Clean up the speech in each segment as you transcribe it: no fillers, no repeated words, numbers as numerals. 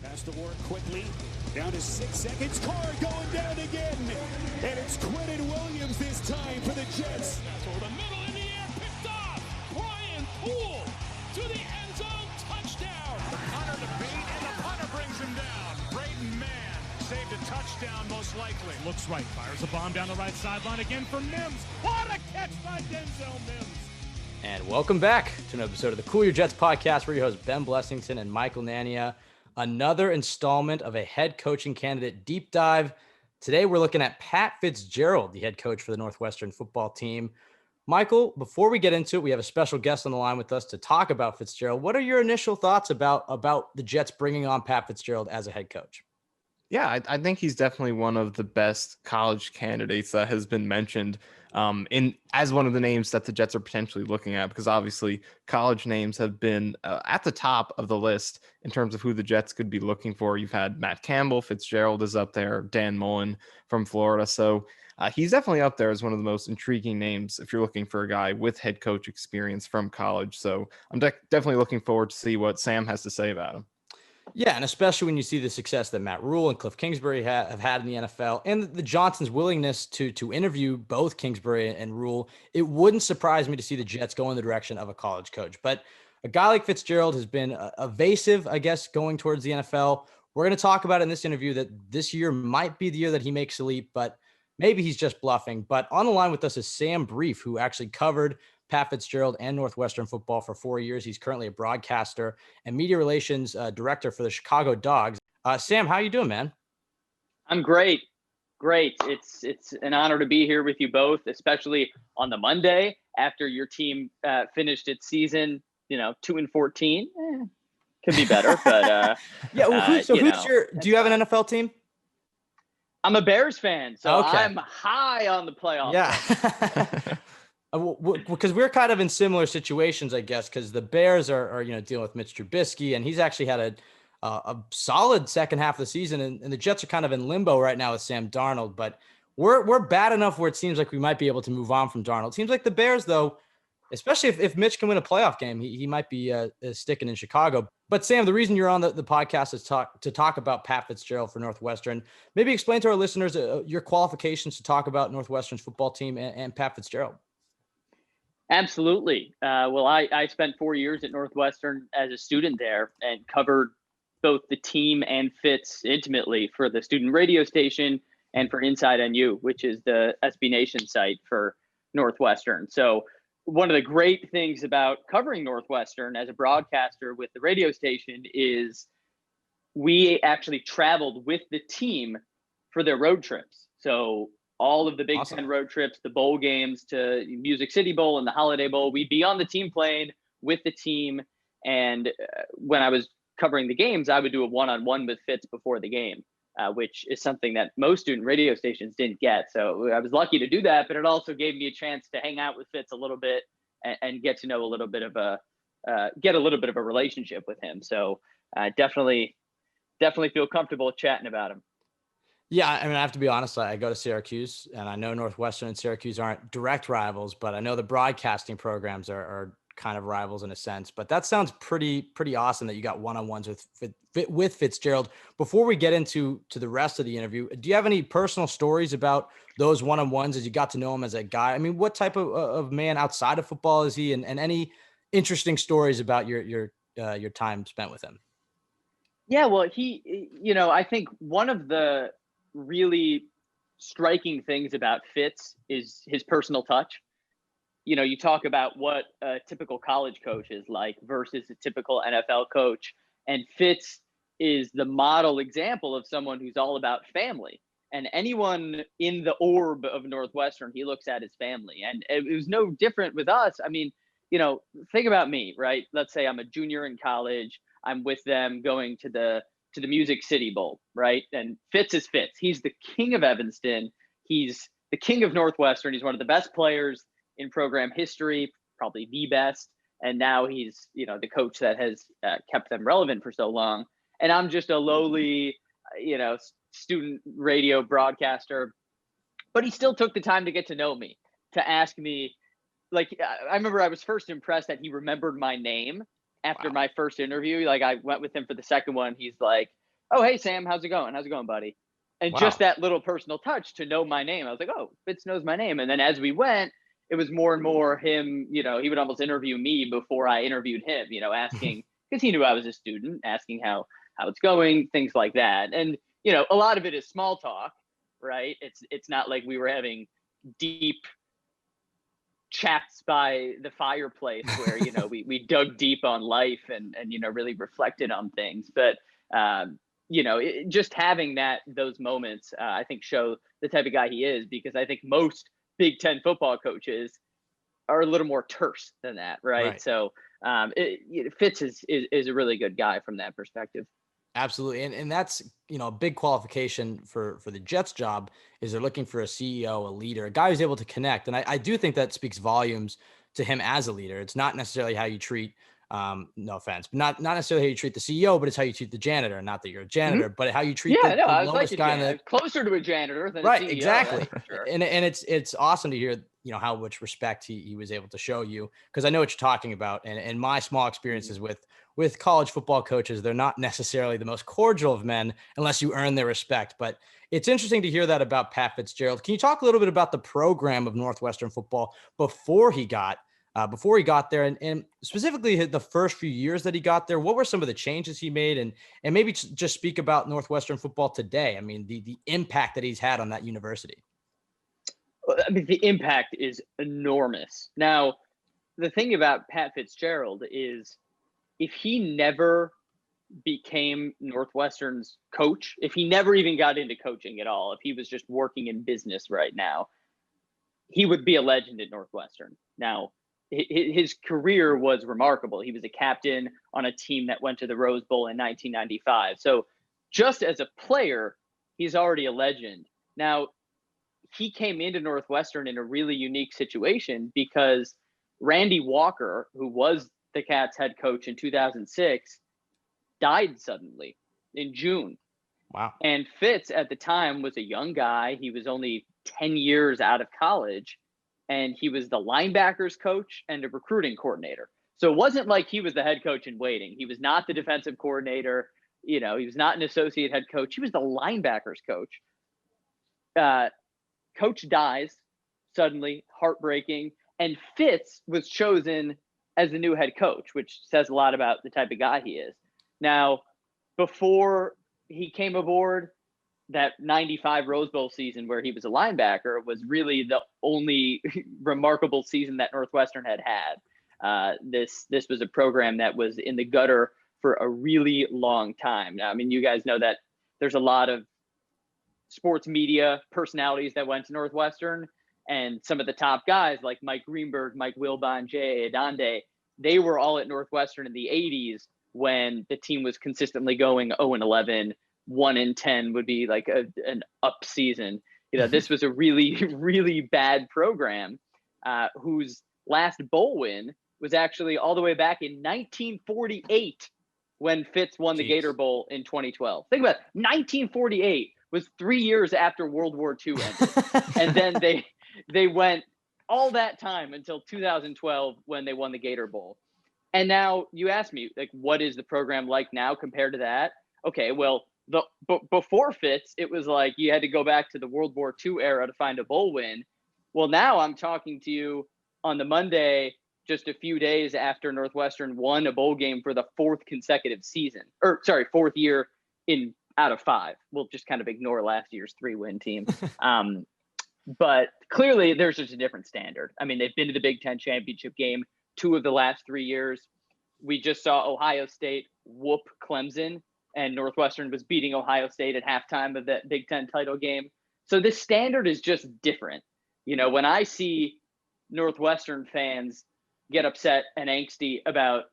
Pass the work quickly. Down to 6 seconds. Carr going down again. And it's Quentin Williams this time for the Jets. Over the middle in the air, picked off. Brian Poole to the end zone, touchdown. The punter to beat, and the punter brings him down. Braden Mann saved a touchdown most likely. Looks right, fires a bomb down the right sideline again for Mims. What a catch by Denzel Mims. And welcome back to an episode of the Cool Your Jets podcast. We're your hosts, Ben Blessington and Michael Nania. Another installment of a head coaching candidate deep dive. Today, we're looking at Pat Fitzgerald, the head coach for the Northwestern football team. Michael, before we get into it, we have a special guest on the line with us to talk about Fitzgerald. What are your initial thoughts about the Jets bringing on Pat Fitzgerald as a head coach? Yeah, I think he's definitely one of the best college candidates that has been mentioned as one of the names that the Jets are potentially looking at, because obviously college names have been at the top of the list in terms of who the Jets could be looking for. You've had Matt Campbell, Fitzgerald is up there, Dan Mullen from Florida. So he's definitely up there as one of the most intriguing names if you're looking for a guy with head coach experience from college. So I'm definitely looking forward to see what Sam has to say about him. Yeah, and especially when you see the success that Matt Rule and Cliff Kingsbury have had in the NFL, and the Johnsons' willingness to interview both Kingsbury and Rule, it wouldn't surprise me to see the Jets go in the direction of a college coach. But a guy like Fitzgerald has been evasive, I guess, going towards the NFL. We're going to talk about in this interview that this year might be the year that he makes a leap, but maybe he's just bluffing. But on the line with us is Sam Brief, who actually covered Pat Fitzgerald and Northwestern football for 4 years. He's currently a broadcaster and media relations director for the Chicago Dogs. Sam, how you doing, man? I'm great. It's an honor to be here with you both, especially on the Monday after your team finished its season, 2-14. Could be better, but yeah. Do you have an NFL team? I'm a Bears fan, so okay. I'm high on the playoff. Yeah. Because we're kind of in similar situations, I guess, because the Bears are dealing with Mitch Trubisky, and he's actually had a solid second half of the season, and the Jets are kind of in limbo right now with Sam Darnold. But we're bad enough where it seems like we might be able to move on from Darnold. It seems like the Bears, though, especially if Mitch can win a playoff game, he might be sticking in Chicago. But Sam, the reason you're on the podcast is to talk about Pat Fitzgerald for Northwestern. Maybe explain to our listeners your qualifications to talk about Northwestern's football team and Pat Fitzgerald. Absolutely. Well, I spent 4 years at Northwestern as a student there and covered both the team and Fitz intimately for the student radio station and for Inside NU, which is the SB Nation site for Northwestern. So one of the great things about covering Northwestern as a broadcaster with the radio station is we actually traveled with the team for their road trips. So all of the Big Awesome. Ten road trips, the bowl games to Music City Bowl and the Holiday Bowl, we'd be on the team plane with the team. And when I was covering the games, I would do a one-on-one with Fitz before the game, which is something that most student radio stations didn't get. So I was lucky to do that, but it also gave me a chance to hang out with Fitz a little bit and get to know get a little bit of a relationship with him. So definitely feel comfortable chatting about him. Yeah, I mean, I have to be honest. I go to Syracuse, and I know Northwestern and Syracuse aren't direct rivals, but I know the broadcasting programs are kind of rivals in a sense. But that sounds pretty awesome that you got one-on-ones with Fitzgerald. Before we get into the rest of the interview, do you have any personal stories about those one-on-ones as you got to know him as a guy? I mean, what type of man outside of football is he, and any interesting stories about your time spent with him? Yeah, well, I think one of the really striking things about Fitz is his personal touch. You talk about what a typical college coach is like versus a typical NFL coach, and Fitz is the model example of someone who's all about family. And anyone in the orb of Northwestern, he looks at his family. And it was no different with us. I mean, think about me, right? Let's say I'm a junior in college. I'm with them going to the Music City Bowl, right? And Fitz is Fitz. He's the king of Evanston. He's the king of Northwestern. He's one of the best players in program history, probably the best. And now he's, the coach that has kept them relevant for so long. And I'm just a lowly, student radio broadcaster. But he still took the time to get to know me, to ask me, like, I remember I was first impressed that he remembered my name after my first interview. Like, I went with him for the second one. He's like, oh, hey, Sam, how's it going? How's it going, buddy? And Wow. just that little personal touch to know my name. I was like, oh, Fitz knows my name. And then as we went, it was more and more him, he would almost interview me before I interviewed him, asking, because he knew I was a student, asking how it's going, things like that. And, a lot of it is small talk, right? It's not like we were having deep chats by the fireplace where, we dug deep on life and really reflected on things. But, just having those moments, I think show the type of guy he is, because I think most Big Ten football coaches are a little more terse than that. Right. So Fitz is a really good guy from that perspective. Absolutely. And that's, a big qualification for the Jets job is they're looking for a CEO, a leader, a guy who's able to connect. And I do think that speaks volumes to him as a leader. It's not necessarily how you treat, no offense, but not necessarily how you treat the CEO, but it's how you treat the janitor. Not that you're a janitor, but how you treat the I was lowest like guy in the closer to a janitor than right, a CEO, exactly. Sure. And it's awesome to hear, how much respect he was able to show you, because I know what you're talking about. And my small experiences with college football coaches, they're not necessarily the most cordial of men unless you earn their respect. But it's interesting to hear that about Pat Fitzgerald. Can you talk a little bit about the program of Northwestern football before he got there, and specifically the first few years that he got there? What were some of the changes he made, and maybe just speak about Northwestern football today? I mean, the impact that he's had on that university. I mean, the impact is enormous. Now, the thing about Pat Fitzgerald is if he never became Northwestern's coach, if he never even got into coaching at all, if he was just working in business right now, he would be a legend at Northwestern. Now, his career was remarkable. He was a captain on a team that went to the Rose Bowl in 1995. So just as a player, he's already a legend. Now, he came into Northwestern in a really unique situation because Randy Walker, who was the Cats head coach in 2006, died suddenly in June. Wow. And Fitz at the time was a young guy. He was only 10 years out of college, and he was the linebackers coach and a recruiting coordinator. So it wasn't like he was the head coach in waiting. He was not the defensive coordinator. He was not an associate head coach. He was the linebackers coach. Coach dies suddenly, heartbreaking. And Fitz was chosen as the new head coach, which says a lot about the type of guy he is. Now, before he came aboard, that 95 Rose Bowl season where he was a linebacker was really the only remarkable season that Northwestern had. This was a program that was in the gutter for a really long time. Now, I mean, you guys know that there's a lot of sports media personalities that went to Northwestern, and some of the top guys like Mike Greenberg, Mike Wilbon, Jay Adonde, they were all at Northwestern in the 80s when the team was consistently going 0-11, 1-10 would be like an up season. This was a really, really bad program whose last bowl win was actually all the way back in 1948 when Fitz won the Gator Bowl in 2012. Think about it. 1948 was 3 years after World War II ended. And then they went all that time until 2012 when they won the Gator Bowl. And now you ask me, like, what is the program like now compared to that? Okay, well, before Fitz, it was like you had to go back to the World War II era to find a bowl win. Well, now I'm talking to you on the Monday, just a few days after Northwestern won a bowl game for the fourth year out of 5. We'll just kind of ignore last year's 3-win team. But clearly there's just a different standard. I mean, they've been to the Big Ten championship game 2 of the last 3 years. We just saw Ohio State whoop Clemson, and Northwestern was beating Ohio State at halftime of that Big Ten title game. So the standard is just different. When I see Northwestern fans get upset and angsty about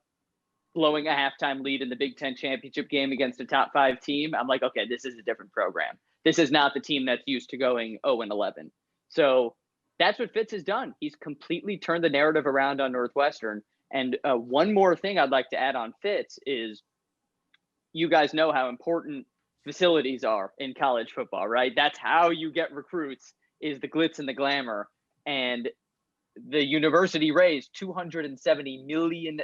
blowing a halftime lead in the Big Ten championship game against a top 5 team, I'm like, okay, this is a different program. This is not the team that's used to going 0-11. So that's what Fitz has done. He's completely turned the narrative around on Northwestern. And one more thing I'd like to add on Fitz is, you guys know how important facilities are in college football, right? That's how you get recruits, is the glitz and the glamour. And the university raised $270 million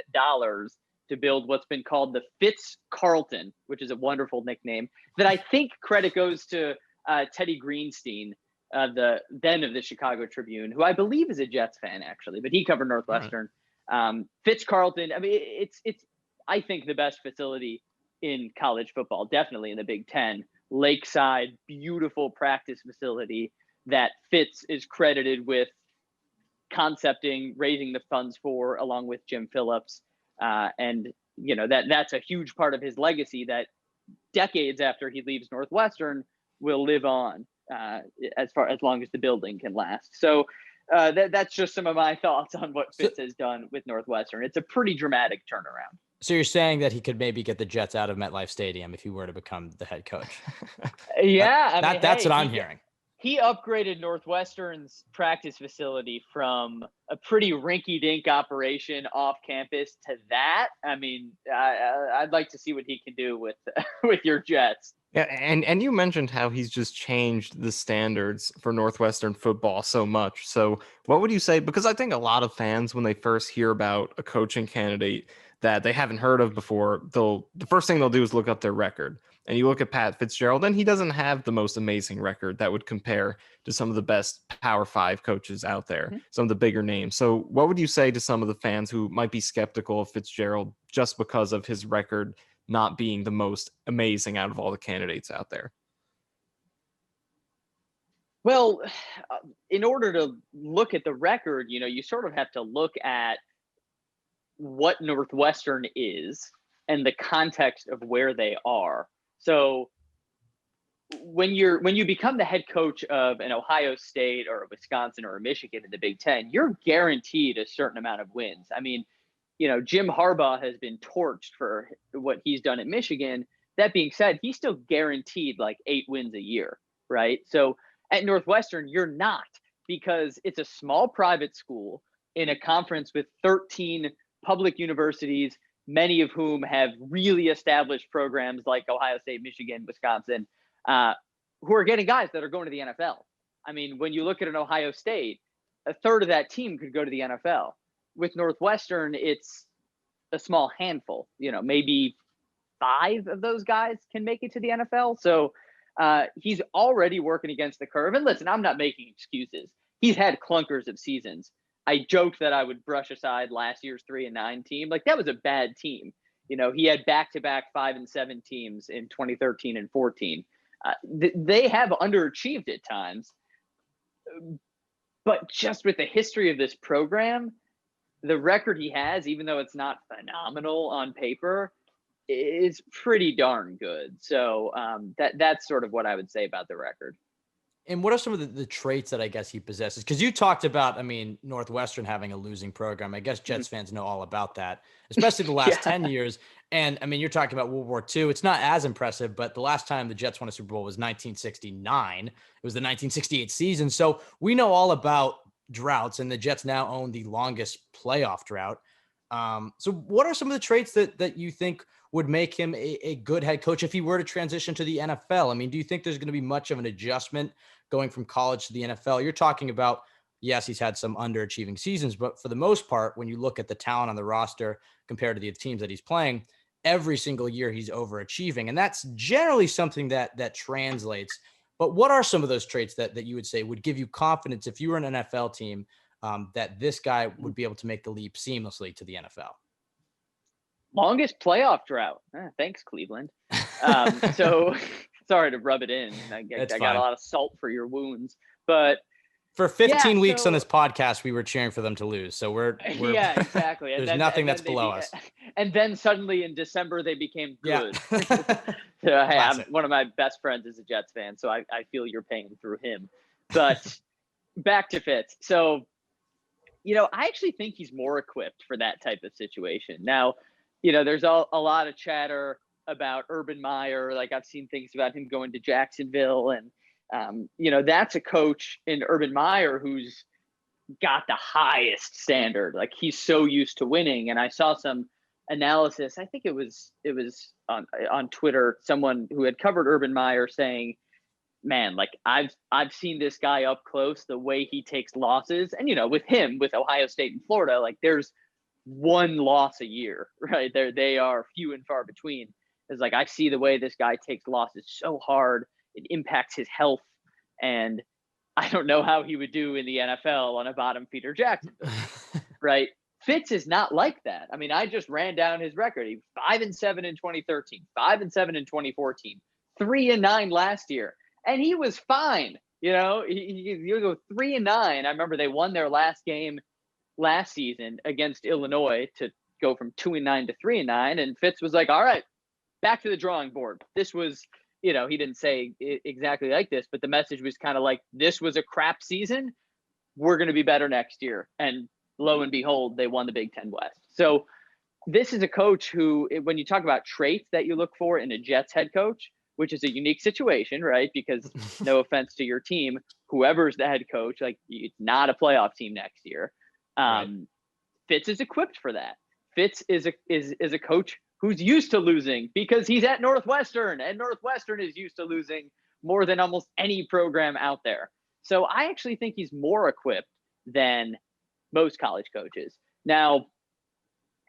to build what's been called the Fitz-Carlton, which is a wonderful nickname that I think credit goes to Teddy Greenstein, the then of the Chicago Tribune, who I believe is a Jets fan actually, but he covered Northwestern. Fitz-Carlton, I mean, it's I think the best facility in college football, definitely in the Big Ten. Lakeside, beautiful practice facility that Fitz is credited with concepting, raising the funds for, along with Jim Phillips. And, you know, that's a huge part of his legacy that decades after he leaves Northwestern will live on as long as the building can last. So that's just some of my thoughts on what Fitz has done with Northwestern. It's a pretty dramatic turnaround. So you're saying that he could maybe get the Jets out of MetLife Stadium if he were to become the head coach? Yeah, that's what I'm hearing. He upgraded Northwestern's practice facility from a pretty rinky-dink operation off campus to that. I mean, I'd like to see what he can do with with your Jets. Yeah, and you mentioned how he's just changed the standards for Northwestern football so much. So what would you say? Because I think a lot of fans, when they first hear about a coaching candidate that they haven't heard of before, the first thing they'll do is look up their record. And you look at Pat Fitzgerald, and he doesn't have the most amazing record that would compare to some of the best Power 5 coaches out there, some of the bigger names. So what would you say to some of the fans who might be skeptical of Fitzgerald just because of his record not being the most amazing out of all the candidates out there? Well, in order to look at the record, you know, you sort of have to look at what Northwestern is and the context of where they are. So when you become the head coach of an Ohio State or a Wisconsin or a Michigan in the Big Ten, you're guaranteed a certain amount of wins. I mean, you know, Jim Harbaugh has been torched for what he's done at Michigan. That being said, he's still guaranteed like 8 wins a year, right? So at Northwestern, you're not, because it's a small private school in a conference with 13 public universities, many of whom have really established programs like Ohio State, Michigan, Wisconsin, who are getting guys that are going to the NFL. I mean, when you look at an Ohio State, a third of that team could go to the NFL. With Northwestern, it's a small handful, you know, maybe 5 of those guys can make it to the NFL. So he's already working against the curve. And listen, I'm not making excuses. He's had clunkers of seasons. I joked that I would brush aside last year's 3-9 team. Like, that was a bad team. You know, he had back-to-back 5-7 teams in 2013 and 14. They have underachieved at times. But just with the history of this program, the record he has, even though it's not phenomenal on paper, is pretty darn good. So that's sort of what I would say about the record. And what are some of the traits that I guess he possesses? Because you talked about, I mean, Northwestern having a losing program. I guess Jets fans know all about that, especially the last 10 years. And I mean, you're talking about World War II. It's not as impressive, but the last time the Jets won a Super Bowl was 1969. It was the 1968 season. So we know all about droughts, and the Jets now own the longest playoff drought. So what are some of the traits that you think would make him a good head coach if he were to transition to the NFL? I mean, do you think there's going to be much of an adjustment going from college to the NFL? You're talking about, yes, he's had some underachieving seasons, but for the most part, when you look at the talent on the roster compared to the teams that he's playing, every single year he's overachieving. And that's generally something that translates. But what are some of those traits that you would say would give you confidence if you were an NFL team that this guy would be able to make the leap seamlessly to the NFL? Longest playoff drought. Thanks, Cleveland. So sorry to rub it in. I got a lot of salt for your wounds, but for 15 weeks on this podcast, we were cheering for them to lose. So we're yeah, exactly. There's nothing that's below us. And then suddenly in December, they became good. Yeah. Hey, one of my best friends is a Jets fan, so I feel your pain through him. But back to Fitz. So, you know, I actually think he's more equipped for that type of situation. Now, you know, there's a lot of chatter about Urban Meyer. Like, I've seen things about him going to Jacksonville, and you know, that's a coach in Urban Meyer who's got the highest standard. Like, he's so used to winning. And I saw some analysis. I think it was on Twitter, someone who had covered Urban Meyer saying, man, like, I've seen this guy up close, the way he takes losses. And, you know, with him, with Ohio State and Florida, like, there's one loss a year, right? They are few and far between. It's like, I see the way this guy takes losses so hard. It impacts his health. And I don't know how he would do in the NFL on a bottom feeder Jacksonville, right? Fitz is not like that. I mean, I just ran down his record. He was 5-7 in 2013, 5-7 in 2014, 3-9 last year. And he was fine. You know, you go 3-9. I remember they won their last game last season against Illinois to go from 2-9 to 3-9. And Fitz was like, all right, back to the drawing board. This was, you know, he didn't say it exactly like this, but the message was kind of like, this was a crap season. We're going to be better next year. And lo and behold, they won the Big Ten West. So this is a coach who, when you talk about traits that you look for in a Jets head coach, which is a unique situation, right? Because no offense to your team, whoever's the head coach, like, it's not a playoff team next year. Right. Fitz is equipped for that. Fitz is a coach who's used to losing because he's at Northwestern, and Northwestern is used to losing more than almost any program out there. So I actually think he's more equipped than most college coaches. Now,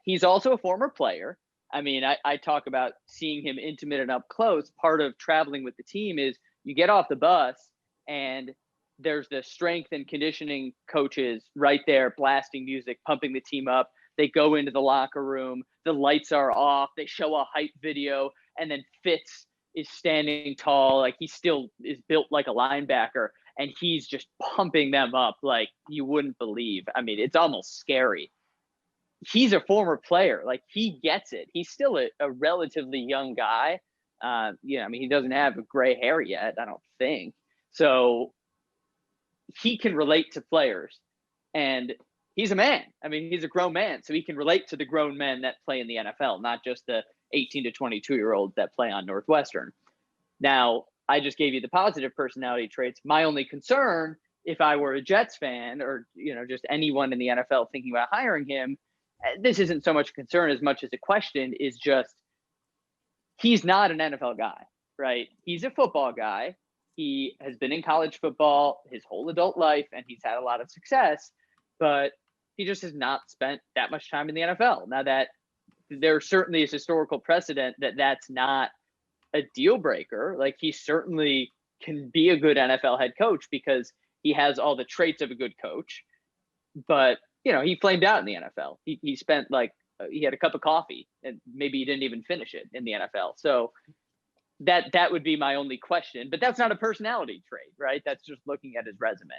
he's also a former player. I mean, I talk about seeing him intimate and up close. Part of traveling with the team is you get off the bus and there's the strength and conditioning coaches right there blasting music, pumping the team up. They go into the locker room, the lights are off, they show a hype video, and then Fitz is standing tall, like he still is built like a linebacker, and he's just pumping them up like you wouldn't believe. I mean, it's almost scary. He's a former player, like he gets it. He's still a relatively young guy. I mean, he doesn't have gray hair yet, I don't think. So he can relate to players, and he's a man. I mean, he's a grown man, so he can relate to the grown men that play in the NFL, not just the 18 to 22-year-olds that play on Northwestern. Now, I just gave you the positive personality traits. My only concern, if I were a Jets fan or, just anyone in the NFL thinking about hiring him, this isn't so much a concern as much as a question, is just he's not an NFL guy, right? He's a football guy. He has been in college football his whole adult life, and he's had a lot of success, but he just has not spent that much time in the NFL. Now, that there certainly is historical precedent that that's not a deal breaker. Like, he certainly can be a good NFL head coach because he has all the traits of a good coach, but he flamed out in the NFL. He spent he had a cup of coffee and maybe he didn't even finish it in the NFL. So that would be my only question, but that's not a personality trait, right? That's just looking at his resume.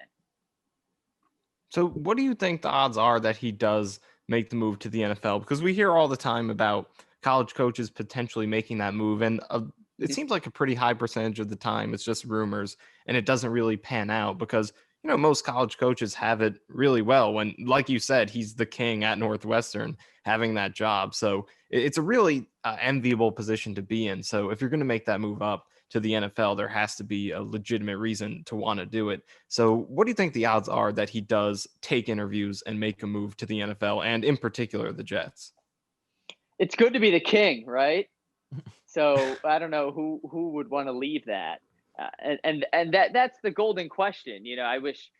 So what do you think the odds are that he does make the move to the NFL? Because we hear all the time about college coaches potentially making that move, and it seems like a pretty high percentage of the time it's just rumors and it doesn't really pan out because most college coaches have it really well when, like you said, he's the king at Northwestern having that job. So it's a really enviable position to be in. So if you're going to make that move up to the NFL, there has to be a legitimate reason to want to do it. So what do you think the odds are that he does take interviews and make a move to the NFL, and in particular the Jets? It's good to be the king, right? So I don't know who would want to leave that. And that's the golden question. I wish,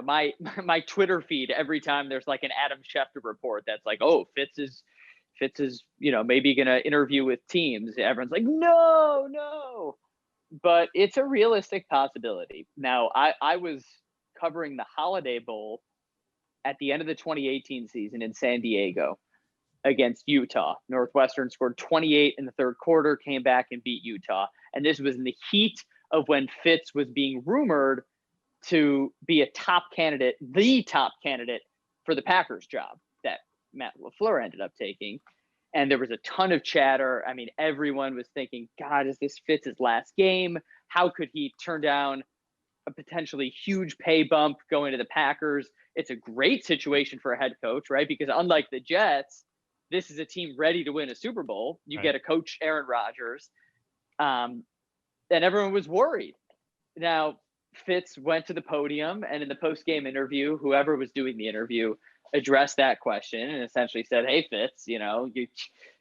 my Twitter feed, every time there's like an Adam Schefter report that's like, oh, Fitz is, maybe going to interview with teams. Everyone's like, no. But it's a realistic possibility. Now, I was covering the Holiday Bowl at the end of the 2018 season in San Diego against Utah. Northwestern scored 28 in the third quarter, came back and beat Utah. And this was in the heat of when Fitz was being rumored to be the top candidate for the Packers job that Matt LaFleur ended up taking. And there was a ton of chatter. I mean, everyone was thinking, God, is this Fitz's last game? How could he turn down a potentially huge pay bump going to the Packers? It's a great situation for a head coach, right? Because unlike the Jets, this is a team ready to win a Super Bowl. You get a coach, Aaron Rodgers. And everyone was worried. Now, Fitz went to the podium, and in the post-game interview, whoever was doing the interview addressed that question and essentially said, hey, Fitz,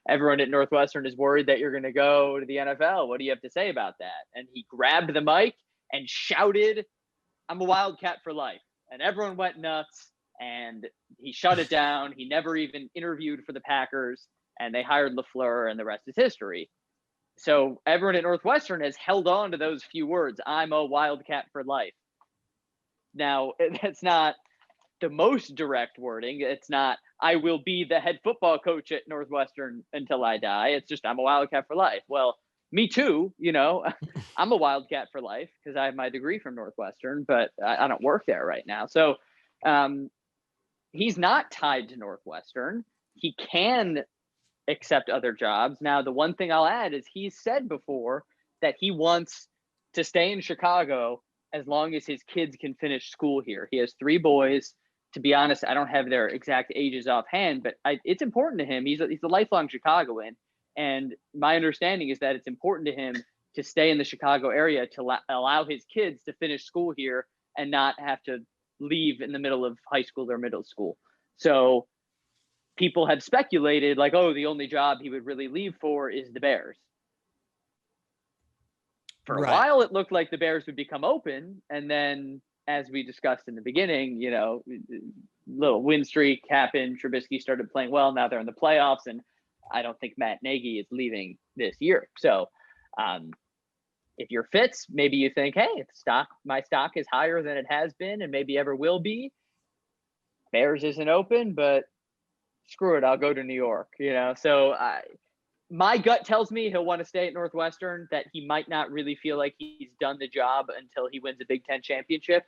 everyone at Northwestern is worried that you're going to go to the NFL. What do you have to say about that? And he grabbed the mic and shouted, I'm a Wildcat for life. And everyone went nuts. and he shut it down. He never even interviewed for the Packers, and they hired LaFleur, and the rest is history. So everyone at Northwestern has held on to those few words. I'm a Wildcat for life. Now, that's not the most direct wording. It's not, I will be the head football coach at Northwestern until I die. It's just, I'm a Wildcat for life. Well, me too, I'm a Wildcat for life because I have my degree from Northwestern, but I don't work there right now. So he's not tied to Northwestern. He can accept other jobs. Now, the one thing I'll add is he's said before that he wants to stay in Chicago as long as his kids can finish school here. He has 3 boys. To be honest, I don't have their exact ages offhand, but it's important to him. He's a lifelong Chicagoan. And my understanding is that it's important to him to stay in the Chicago area to allow his kids to finish school here and not have to leave in the middle of high school or middle school. So people have speculated like, oh, the only job he would really leave for is the Bears. For a while, it looked like the Bears would become open. And then, as we discussed in the beginning, little win streak happened. Trubisky started playing well. Now they're in the playoffs. And I don't think Matt Nagy is leaving this year. So if you're Fitz, maybe you think, hey, my stock is higher than it has been and maybe ever will be. Bears isn't open, but screw it, I'll go to New York. So my gut tells me he'll want to stay at Northwestern, that he might not really feel like he's done the job until he wins a Big Ten championship.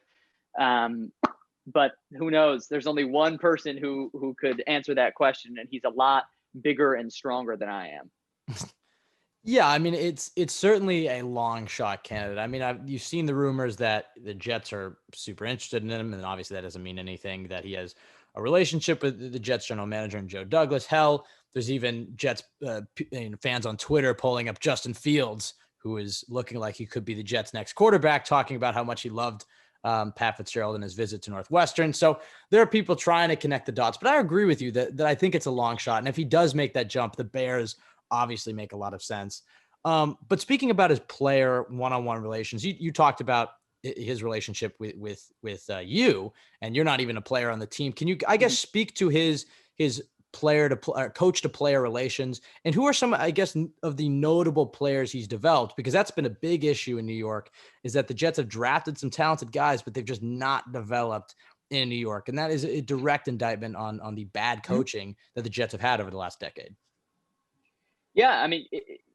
But who knows? There's only one person who could answer that question, and he's a lot bigger and stronger than I am. Yeah, I mean, it's certainly a long shot candidate. I mean, you've seen the rumors that the Jets are super interested in him, and obviously that doesn't mean anything, that he has a relationship with the Jets general manager and Joe Douglas. Hell, there's even Jets fans on Twitter pulling up Justin Fields, who is looking like he could be the Jets' next quarterback, talking about how much he loved Pat Fitzgerald in his visit to Northwestern. So there are people trying to connect the dots, but I agree with you that I think it's a long shot. And if he does make that jump, the Bears obviously make a lot of sense. But speaking about his player one-on-one relations, you talked about his relationship with you, and you're not even a player on the team. Can you, I guess, speak to his player to coach to player relations, and who are some, I guess, of the notable players he's developed? Because that's been a big issue in New York, is that the Jets have drafted some talented guys, but they've just not developed in New York. And that is a direct indictment on the bad coaching that the Jets have had over the last decade. Yeah, I mean,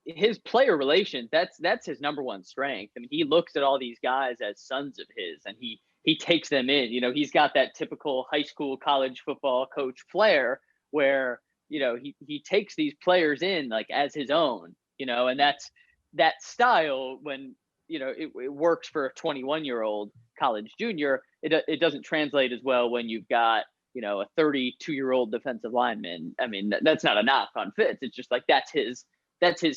his player relations, that's his number one strength. I mean, he looks at all these guys as sons of his, and he takes them in. He's got that typical high school, college football coach flair where, he takes these players in like as his own, and that's that style when, it works for a 21-year-old college junior. It doesn't translate as well when you've got, a 32-year-old defensive lineman. I mean, that's not a knock on Fitz. It's just like, that's his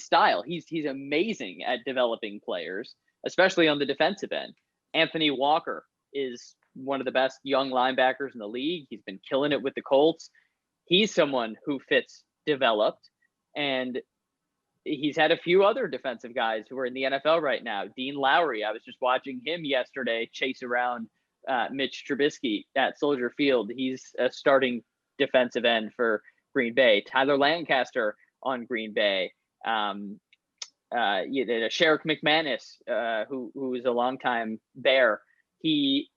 style. He's amazing at developing players, especially on the defensive end. Anthony Walker is one of the best young linebackers in the league. He's been killing it with the Colts. He's someone who Fitz developed, and he's had a few other defensive guys who are in the NFL right now. Dean Lowry, I was just watching him yesterday chase around Mitch Trubisky at Soldier Field. He's a starting defensive end for Green Bay. Tyler Lancaster on Green Bay. Sherrick McManus, who is a longtime Bear. He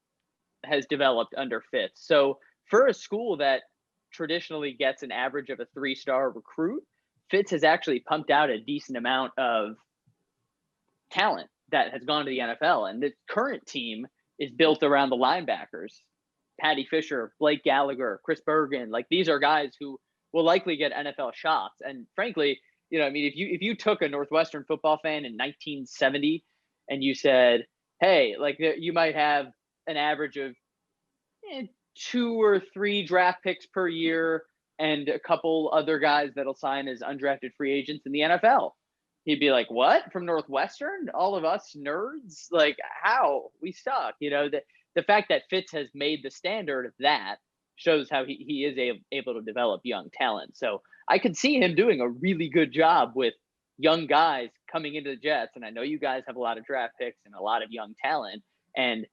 has developed under Fitz. So for a school that traditionally gets an average of a 3-star recruit, Fitz has actually pumped out a decent amount of talent that has gone to the NFL. And the current team is built around the linebackers. Patty Fisher, Blake Gallagher, Chris Bergen. Like, these are guys who will likely get NFL shots. And frankly, if you took a Northwestern football fan in 1970 and you said, hey, like, you might have an average of 2 or 3 draft picks per year and a couple other guys that'll sign as undrafted free agents in the NFL. He'd be like, what? From Northwestern? All of us nerds? Like, how? We suck. The fact that Fitz has made the standard of that shows how he is able to develop young talent. So I could see him doing a really good job with young guys coming into the Jets. And I know you guys have a lot of draft picks and a lot of young talent. And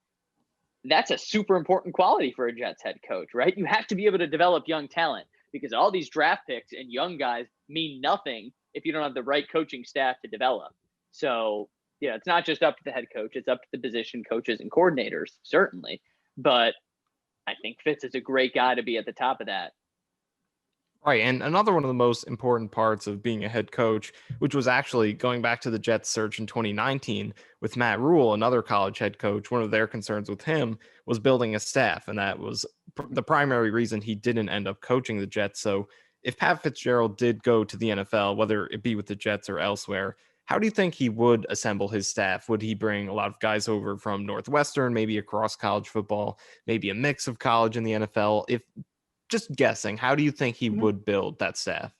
that's a super important quality for a Jets head coach, right? You have to be able to develop young talent, because all these draft picks and young guys mean nothing if you don't have the right coaching staff to develop. So, yeah, it's not just up to the head coach. It's up to the position coaches and coordinators, certainly. But I think Fitz is a great guy to be at the top of that. Right. And another one of the most important parts of being a head coach, which was actually going back to the Jets search in 2019 with Matt Rule, another college head coach, one of their concerns with him was building a staff. And that was the primary reason he didn't end up coaching the Jets. So if Pat Fitzgerald did go to the NFL, whether it be with the Jets or elsewhere, how do you think he would assemble his staff? Would he bring a lot of guys over from Northwestern, maybe across college football, maybe a mix of college and the NFL? If just guessing, how do you think he would build that staff?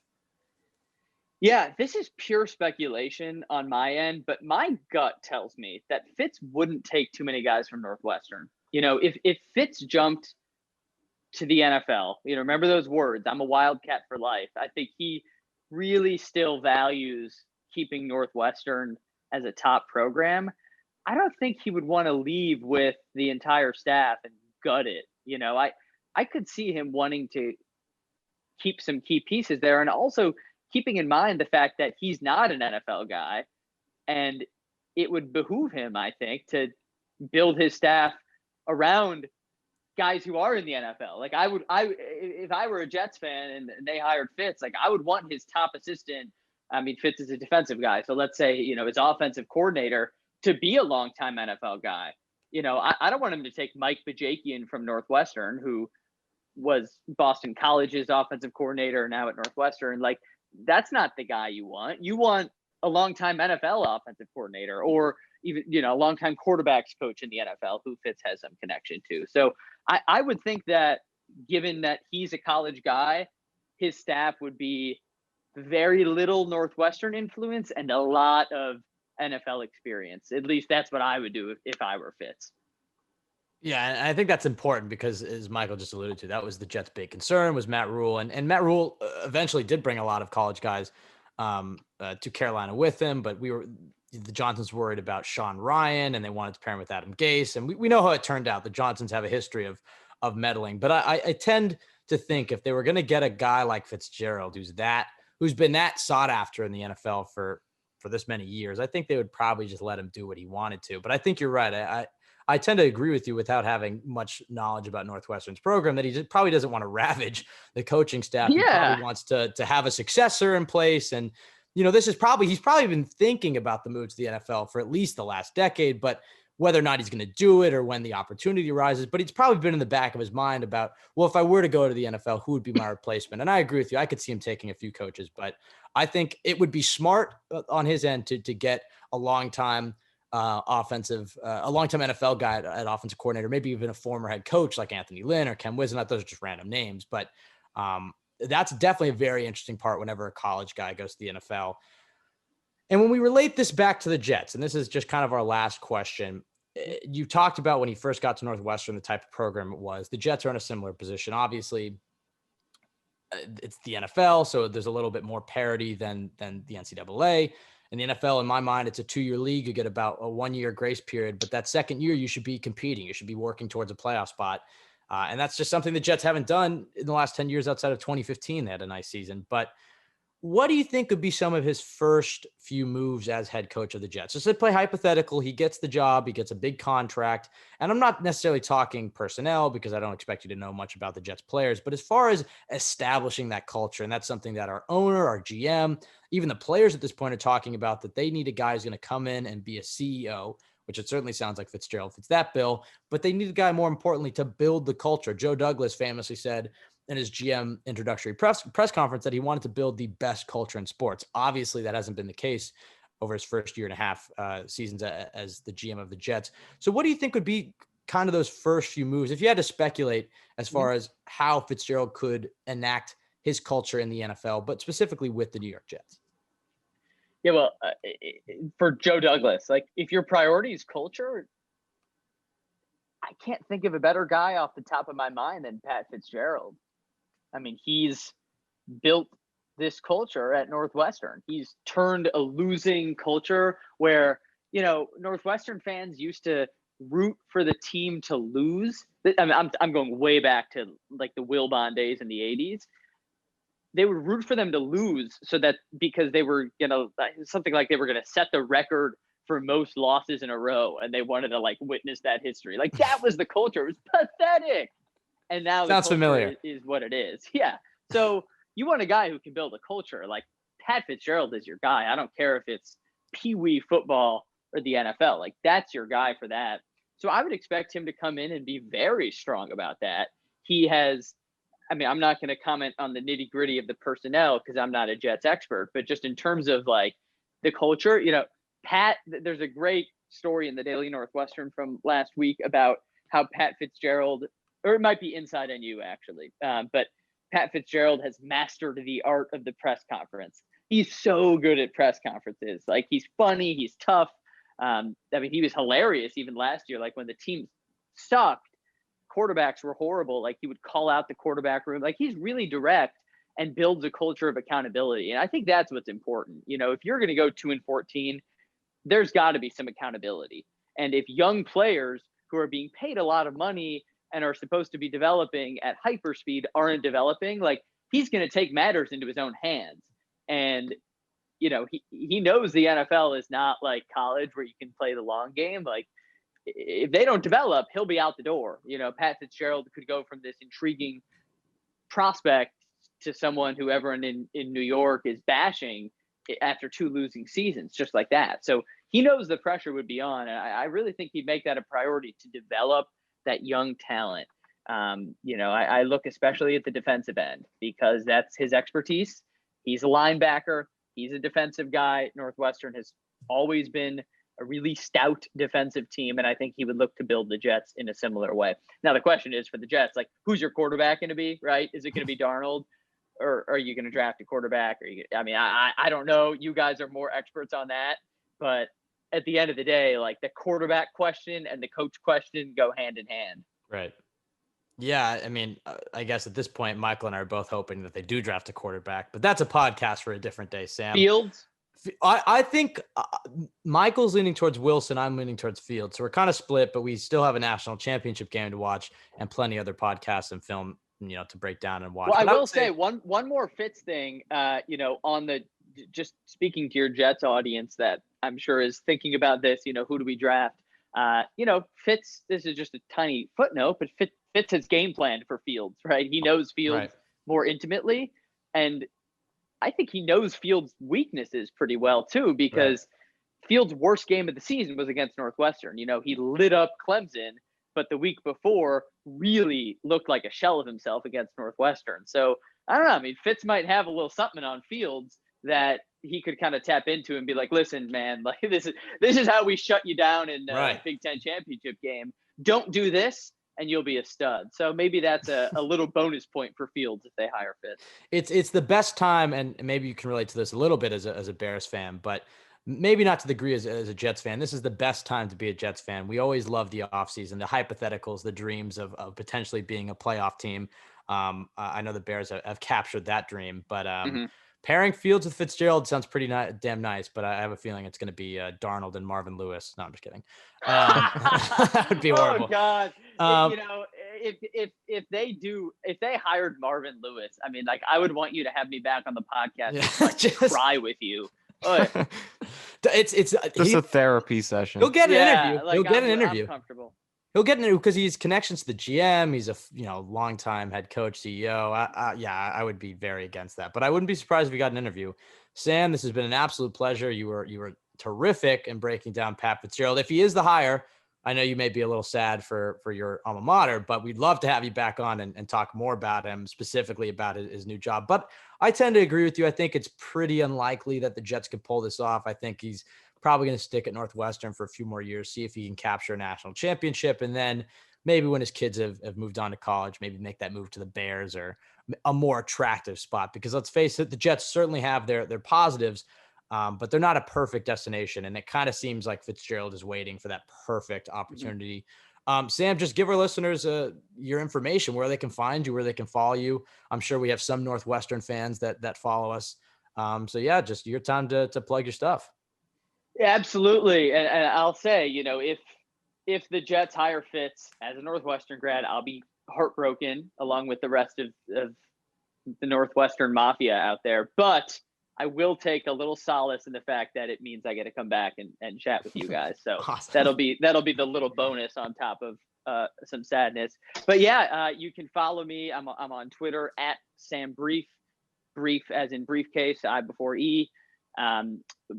Yeah, this is pure speculation on my end, but my gut tells me that Fitz wouldn't take too many guys from Northwestern. If Fitz jumped to the NFL, remember those words, I'm a Wildcat for life. I think he really still values keeping Northwestern as a top program. I don't think he would want to leave with the entire staff and gut it. I could see him wanting to keep some key pieces there, and also keeping in mind the fact that he's not an NFL guy, and it would behoove him, I think, to build his staff around guys who are in the NFL. Like if I were a Jets fan and they hired Fitz, like I would want his top assistant. I mean, Fitz is a defensive guy, so let's say his offensive coordinator to be a longtime NFL guy. I don't want him to take Mike Bajakian from Northwestern, who was Boston College's offensive coordinator, now at Northwestern. Like, that's not the guy you want. You want a longtime NFL offensive coordinator, or even, a longtime quarterbacks coach in the NFL who Fitz has some connection to. So I would think that, given that he's a college guy, his staff would be very little Northwestern influence and a lot of NFL experience. At least that's what I would do if I were Fitz. Yeah, and I think that's important because, as Michael just alluded to, that was the Jets' big concern, was Matt Rule. And Matt Rule eventually did bring a lot of college guys to Carolina with him, but the Johnsons worried about Sean Ryan, and they wanted to pair him with Adam Gase. And we know how it turned out. The Johnsons have a history of meddling. But I tend to think if they were going to get a guy like Fitzgerald, who's been that sought after in the NFL for this many years, I think they would probably just let him do what he wanted to. But I think you're right. I tend to agree with you, without having much knowledge about Northwestern's program, that he probably doesn't want to ravage the coaching staff. Yeah. He probably wants to have a successor in place. And, he's probably been thinking about the move to the NFL for at least the last decade, but whether or not he's going to do it or when the opportunity arises, but it's probably been in the back of his mind about, well, if I were to go to the NFL, who would be my replacement? And I agree with you. I could see him taking a few coaches, but I think it would be smart on his end to get a long-time NFL guy at offensive coordinator, maybe even a former head coach like Anthony Lynn or Ken Whisenant. Those are just random names, but that's definitely a very interesting part whenever a college guy goes to the NFL. And when we relate this back to the Jets, and this is just kind of our last question, you talked about when he first got to Northwestern, the type of program it was. The Jets are in a similar position. Obviously, it's the NFL, so there's a little bit more parity than the NCAA. In the NFL, in my mind, it's a 2-year league. You get about a 1-year grace period, but that second year, you should be competing. You should be working towards a playoff spot. And that's just something the Jets haven't done in the last 10 years outside of 2015. They had a nice season. But what do you think would be some of his first few moves as head coach of the Jets? Just to play hypothetical, he gets the job, he gets a big contract. And I'm not necessarily talking personnel, because I don't expect you to know much about the Jets players, but as far as establishing that culture, and that's something that our owner, our GM, even the players at this point are talking about, that they need a guy who's going to come in and be a CEO, which it certainly sounds like Fitzgerald fits that bill, but they need a guy, more importantly, to build the culture. Joe Douglas famously said in his GM introductory press conference that he wanted to build the best culture in sports. Obviously, that hasn't been the case over his first year and a half seasons as the GM of the Jets. So what do you think would be kind of those first few moves, if you had to speculate, as far as how Fitzgerald could enact his culture in the NFL, but specifically with the New York Jets? Yeah, well, for Joe Douglas, like, if your priority is culture, I can't think of a better guy off the top of my mind than Pat Fitzgerald. I mean, he's built this culture at Northwestern. He's turned a losing culture where, Northwestern fans used to root for the team to lose. I mean, I'm going way back to like the Wilbon days in the 80s. They would root for them to lose so that because they were, something like they were going to set the record for most losses in a row. And they wanted to like witness that history. Like that was the culture. It was pathetic. And now Sounds the culture familiar. is what it is. Yeah. So you want a guy who can build a culture. Like Pat Fitzgerald is your guy. I don't care if it's Pee Wee football or the NFL. Like that's your guy for that. So I would expect him to come in and be very strong about that. He has, I mean, I'm not going to comment on the nitty gritty of the personnel because I'm not a Jets expert, but just in terms of like the culture, Pat, there's a great story in the Daily Northwestern from last week about how Pat Fitzgerald, or it might be Inside NU actually, but Pat Fitzgerald has mastered the art of the press conference. He's so good at press conferences. Like he's funny, he's tough. I mean, he was hilarious even last year. Like when the team sucked, quarterbacks were horrible. Like he would call out the quarterback room. Like he's really direct and builds a culture of accountability. And I think that's what's important. If you're going to go 2-14, there's got to be some accountability. And if young players who are being paid a lot of money and are supposed to be developing at hyperspeed aren't developing, like he's going to take matters into his own hands. And he knows the NFL is not like college where you can play the long game. Like if they don't develop, he'll be out the door. Pat Fitzgerald could go from this intriguing prospect to someone who everyone in New York is bashing after 2 losing seasons, just like that. So he knows the pressure would be on. And I really think he'd make that a priority to develop that young talent. I look especially at the defensive end because that's his expertise. He's a linebacker. He's a defensive guy. Northwestern has always been a really stout defensive team, and I think he would look to build the Jets in a similar way. Now, the question is for the Jets, like, who's your quarterback going to be, right? Is it going to be Darnold, or are you going to draft a quarterback? I don't know. You guys are more experts on that, but at the end of the day, like the quarterback question and the coach question go hand in hand. Right. Yeah, I mean, I guess at this point, Michael and I are both hoping that they do draft a quarterback, but that's a podcast for a different day, Sam. Fields? I think Michael's leaning towards Wilson. I'm leaning towards Fields. So we're kind of split, but we still have a national championship game to watch and plenty other podcasts and film, to break down and watch. Well, but I will say one more Fitz thing, just speaking to your Jets audience that I'm sure is thinking about this, who do we draft? Fitz, this is just a tiny footnote, but Fitz has game planned for Fields, right? He knows Fields more intimately. And I think he knows Fields' weaknesses pretty well too, because Fields' worst game of the season was against Northwestern. He lit up Clemson, but the week before really looked like a shell of himself against Northwestern. So I don't know. I mean, Fitz might have a little something on Fields that he could kind of tap into and be like, listen, man, like this is how we shut you down in the Big Ten championship game. Don't do this and you'll be a stud. So maybe that's a little bonus point for Fields if they hire Fitz. It's the best time, and maybe you can relate to this a little bit as a Bears fan, but maybe not to the degree as a Jets fan. This is the best time to be a Jets fan. We always love the offseason, the hypotheticals, the dreams of potentially being a playoff team. I know the Bears have captured that dream, but pairing Fields with Fitzgerald sounds pretty damn nice, but I have a feeling it's going to be Darnold and Marvin Lewis. No, I'm just kidding. That would be horrible. Oh God. If they hired Marvin Lewis, I mean, like I would want you to have me back on the podcast and cry with you. It's just a therapy session. He'll get an interview. Like, he'll get an interview. I'm comfortable. He'll get an interview because he's connections to the GM. He's a longtime head coach, CEO. I would be very against that, but I wouldn't be surprised if he got an interview. Sam, this has been an absolute pleasure. You were terrific in breaking down Pat Fitzgerald. If he is the hire, I know you may be a little sad for your alma mater, but we'd love to have you back on and talk more about him, specifically about his new job. But I tend to agree with you. I think it's pretty unlikely that the Jets could pull this off. I think he's probably going to stick at Northwestern for a few more years, see if he can capture a national championship. And then maybe when his kids have moved on to college, maybe make that move to the Bears or a more attractive spot, because let's face it, the Jets certainly have their positives, but they're not a perfect destination. And it kind of seems like Fitzgerald is waiting for that perfect opportunity. Sam, just give our listeners your information, where they can find you, where they can follow you. I'm sure we have some Northwestern fans that follow us. So yeah, just your time to plug your stuff. Yeah, absolutely. And I'll say, if if the Jets hire Fitz as a Northwestern grad, I'll be heartbroken along with the rest of the Northwestern mafia out there. But I will take a little solace in the fact that it means I get to come back and chat with you guys. So Awesome. that'll be the little bonus on top of some sadness. But yeah, you can follow me. I'm on Twitter at Sam Brief as in briefcase, I before E.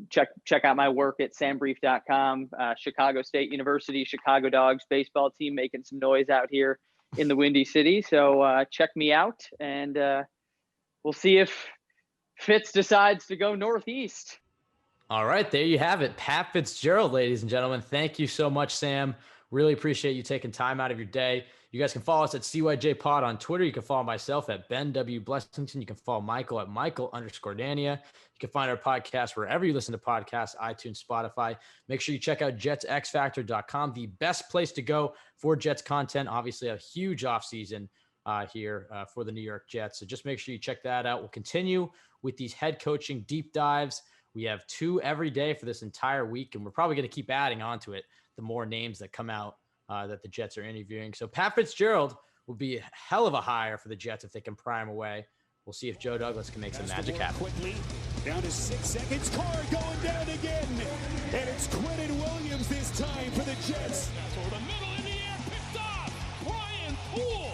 Check out my work at sambrief.com. Chicago State University, Chicago Dogs baseball team making some noise out here in the Windy City. So check me out, and we'll see if Fitz decides to go Northeast. All right, there you have it. Pat Fitzgerald, ladies and gentlemen. Thank you so much, Sam. Really appreciate you taking time out of your day. You guys can follow us at CYJ Pod on Twitter. You can follow myself at Ben W. Blessington. You can follow Michael at Michael_Dania. You can find our podcast wherever you listen to podcasts, iTunes, Spotify. Make sure you check out JetsXFactor.com, the best place to go for Jets content. Obviously, a huge offseason here for the New York Jets. So just make sure you check that out. We'll continue with these head coaching deep dives. We have 2 every day for this entire week, and we're probably going to keep adding on to it the more names that come out that the Jets are interviewing. So Pat Fitzgerald will be a hell of a hire for the Jets if they can pry him away. We'll see if Joe Douglas can make some magic happen. Quickly, down to 6 seconds. Carr going down again. And it's Quentin Williams this time for the Jets. For the middle in the air, picked off. Brian Poole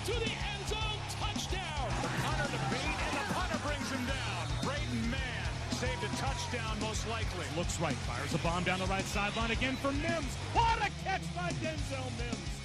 to the end zone, touchdown. Under the beat, and the punter brings him down. Braden Mann saved a touchdown, most likely. Looks right, fires a bomb down the right sideline again for Mims. What a catch by Denzel Mims.